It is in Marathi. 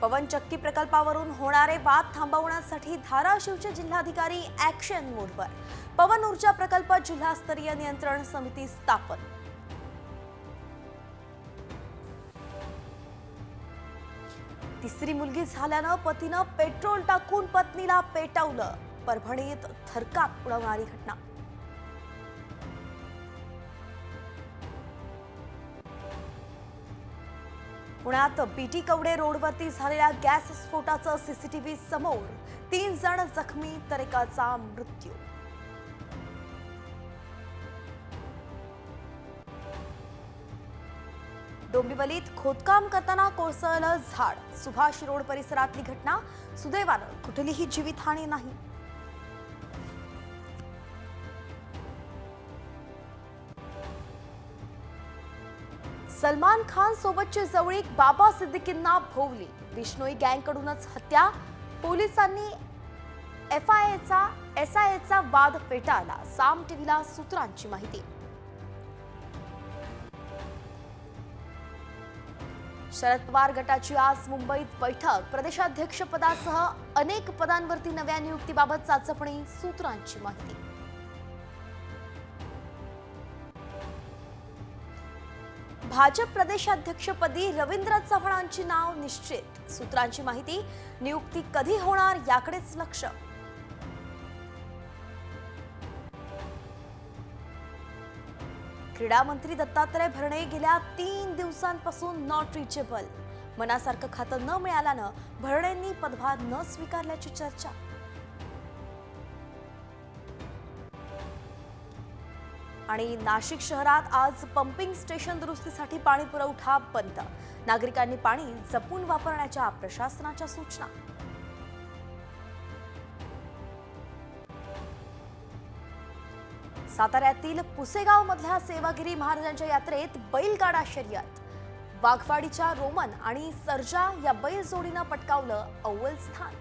पवन चक्की प्रकल्पावरून होणारे वाद थांबवण्यासाठी धाराशिवचे जिल्हाधिकारी ॲक्शन मोडवर. पवन ऊर्जा प्रकल्प जिल्हास्तरीय नियंत्रण समिती स्थापन. तिसरी मुलगी झाल्यानं पतीनं पेट्रोल टाकून पत्नीला पेटवलं. परभणीत थरकाप उडवणारी घटना. पुण्यात बीटी कवडे रोडवरती झालेल्या गॅस स्फोटाचं सीसीटीव्ही समोर. 3 जण जखमी तर एकाचा मृत्यू. डोंबिवलीत खोदकाम करताना कोसळलं झाड. सुभाष रोड परिसरातली घटना. सुदैवानं कुठलीही जीवितहानी नाही. सलमान खान सोबतची जवळीक बाबा सिद्दीकींना भोवली. बिश्नोई गँगकडूनच हत्या. पोलिसांनी एसआयएचा वाद पेटाळला. साम टीव्हीला सूत्रांची माहिती. शरद पवार गटाची आज मुंबईत बैठक. प्रदेशाध्यक्षपदासह अनेक पदांवरती नव्या नियुक्तीबाबत चाचपणी. सूत्रांची माहिती. भाजप प्रदेशाध्यक्षपदी रवींद्र चव्हाणांची नाव निश्चित. सूत्रांची माहिती. नियुक्ती कधी होणार याकडेच लक्ष. क्रीडा मंत्री दत्तात्रय भरणे गेल्या 3 दिवसांपासून नॉट रिचेबल. मनासारखं खातं न मिळाल्यानं भरणेंनी पदभार न स्वीकारल्याची चर्चा. आणि नाशिक शहरात आज पंपिंग स्टेशन दुरुस्तीसाठी पाणी पुरवठा बंद. नागरिकांनी पाणी जपून वापरण्याच्या प्रशासनाच्या सूचना. साताऱ्यातील पुसेगाव मधल्या सेवागिरी महाराजांच्या यात्रेत बैलगाडा शर्यत. वाघवाडीच्या रोमन आणि सर्जा या बैल जोडीनं पटकावलं अव्वल स्थान.